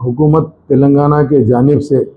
हुकूमत तेलंगाना के जानिब से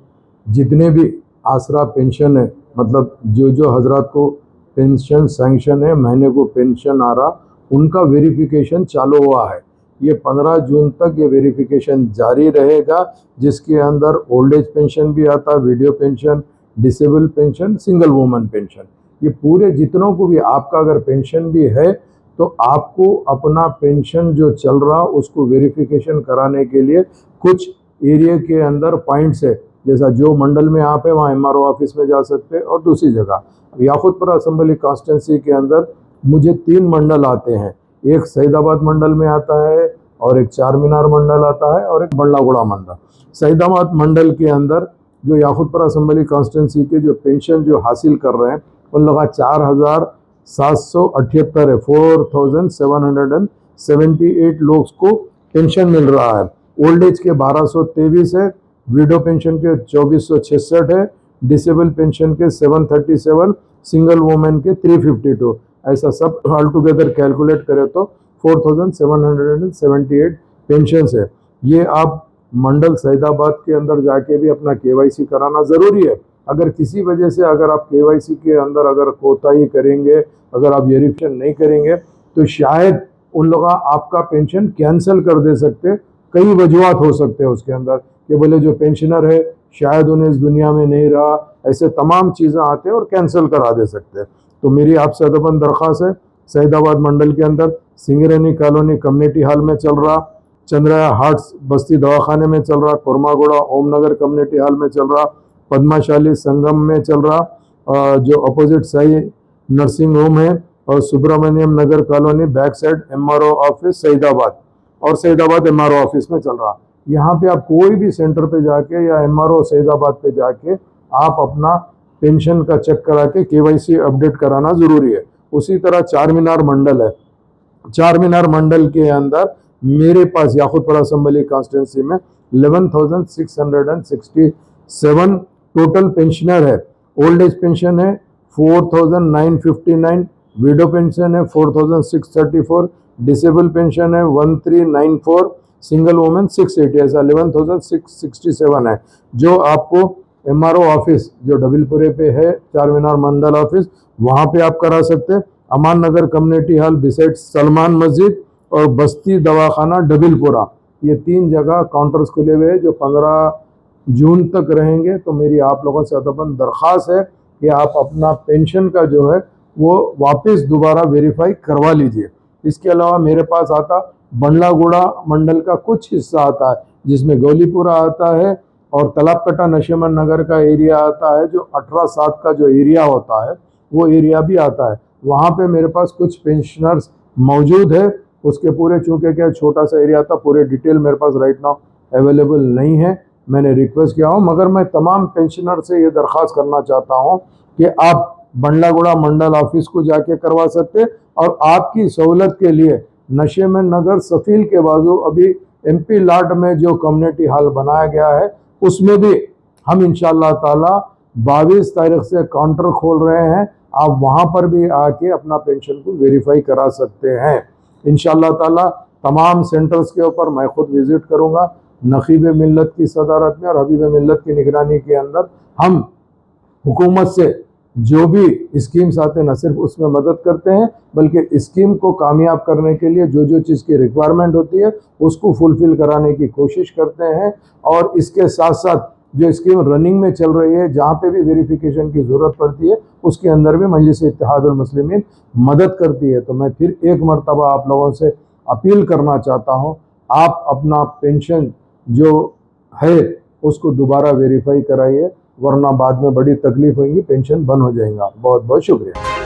जितने भी आसरा पेंशन है, मतलब जो जो हजरात को पेंशन सैंक्शन है, महीने को पेंशन आ रहा, उनका वेरिफिकेशन चालू हुआ है। ये 15 जून तक ये वेरिफिकेशन जारी रहेगा, जिसके अंदर ओल्ड एज पेंशन भी आता, video pension, disable pension, single woman pension, ये पूरे जितनों को भी आपका अगर पेंशन भी है तो आपको अपना पेंशन जो चल रहा उसको वेरिफिकेशन कराने के लिए कुछ एरिया के अंदर पॉइंट्स है, जैसा जो मंडल में आप है वहाँ एमआरओ ऑफिस में जा सकते हैं। और दूसरी जगह याकूतपुरा असम्बली कॉन्स्टिट्यूंसी के अंदर मुझे 3 मंडल आते हैं, एक सईदाबाद मंडल में आता है और एक चार मीनार मंडल आता है और एक बल्लागुड़ा मंडल। सईदाबाद मंडल के अंदर जो याकूतपुरा असम्बली कॉन्स्टिट्यूंसी के जो पेंशन जो हासिल कर रहे हैं उन लोग 4778 है, 4778 लोग को पेंशन मिल रहा है। ओल्ड एज के 1223 है, विडो पेंशन के 2466 है, डिसेबल पेंशन के 737, सिंगल वुमेन के 352, ऐसा सब ऑल टुगेदर कैलकुलेट करें तो 4778 पेंशन है। ये आप मंडल सईदाबाद के अंदर जाके भी अपना केवाईसी कराना ज़रूरी है। अगर किसी वजह से अगर आप केवाईसी के अंदर अगर कोताही करेंगे, अगर आप वेरिफिकेशन नहीं करेंगे तो शायद उन लोग आपका पेंशन कैंसिल कर दे सकते। कई वजूहत हो सकते हैं उसके अंदर कि बोले जो पेंशनर है शायद उन्हें इस दुनिया में नहीं रहा, ऐसे तमाम चीज़ें आते हैं और कैंसिल करा दे सकते हैं। तो मेरी आपसे अदबन दरख्वास्त है, सईदाबाद मंडल के अंदर सिंगरेनी कॉलोनी कम्युनिटी हॉल में चल रहा, चंद्रया हार्ट्स बस्ती दवाखाने में चल रहा, कोरमागुड़ा ओम नगर कम्युनिटी हॉल में चल रहा, पद्माशाली संगम में चल रहा, जो अपोजिट साई नर्सिंग होम है, और Subramanyam Nagar colony back side MRO office Saidabad और सईदाबाद एमआरओ ऑफिस में चल रहा। यहाँ पे आप कोई भी सेंटर पे जाके या एमआरओ सईदाबाद पे जाके आप अपना पेंशन का चेक करा के केवाईसी अपडेट कराना ज़रूरी है। उसी तरह चार मीनार मंडल है, चार मीनार मंडल के अंदर मेरे पास याकूतपुरा असम्बली कॉन्स्टिट्यूंसी में 11,667 टोटल पेंशनर है। ओल्ड एज पेंशन है 4,959, विडो पेंशन है 4,634, डिसेबल पेंशन है 1,394, सिंगल वुमेन 680, ऐसा 11,667 है। जो आपको एमआरओ ऑफिस जो डबिलपुरे पे है, चार मीनार मंडल ऑफिस, वहाँ पे आप करा सकते हैं। अमान नगर कम्युनिटी हॉल बिसाइड सलमान मस्जिद और बस्ती दवाखाना डबिलपुरा, ये 3 जगह काउंटर्स खुले हुए हैं जो 15 जून तक रहेंगे। तो मेरी आप लोगों से अदबन दरख्वास्त है कि आप अपना पेंशन का जो है वो वापस दोबारा वेरीफाई करवा लीजिए। इसके अलावा मेरे पास आता बंडलागुड़ा मंडल का कुछ हिस्सा आता है, जिसमें गौलीपुरा आता है और तलाबकटा नशीमन नगर का एरिया आता है, जो 18/7 का जो एरिया होता है वो एरिया भी आता है। वहाँ पे मेरे पास कुछ पेंशनर्स मौजूद है। उसके पूरे चूँकि क्या छोटा सा एरिया था, पूरे डिटेल मेरे पास राइट नाउ अवेलेबल नहीं है, मैंने रिक्वेस्ट किया हूँ, मगर मैं तमाम पेंशनर से ये दरख्वास्त करना चाहता हूँ कि आप बंडलागुड़ा मंडल ऑफिस को जाके करवा सकते। और आपकी सहूलत के लिए नशीमन नगर सफील के बाजू अभी एमपी लाट में जो कम्युनिटी हॉल बनाया गया है उसमें भी हम इंशाअल्लाह ताला 22 तारीख से काउंटर खोल रहे हैं। आप वहाँ पर भी आके अपना पेंशन को वेरीफाई करा सकते हैं इंशाअल्लाह ताला। तमाम सेंटर्स के ऊपर मैं खुद विजिट करूँगा नकीब मिल्लत की सदारत में और हबीब मिल्लत की निगरानी के अंदर। हम हुकूमत से जो भी स्कीम्स आते हैं न सिर्फ उसमें मदद करते हैं, बल्कि स्कीम को कामयाब करने के लिए जो जो चीज़ की रिक्वायरमेंट होती है उसको फुलफ़िल कराने की कोशिश करते हैं। और इसके साथ साथ जो स्कीम रनिंग में चल रही है, जहाँ पे भी वेरिफिकेशन की ज़रूरत पड़ती है, उसके अंदर भी मजलिस इत्तेहादुल मुस्लिमीन मदद करती है। तो मैं फिर एक मरतबा आप लोगों से अपील करना चाहता हूँ, आप अपना पेंशन जो है उसको दोबारा वेरीफाई कराइए, वरना बाद में बड़ी तकलीफ होगी, पेंशन बंद हो जाएगा। बहुत बहुत शुक्रिया।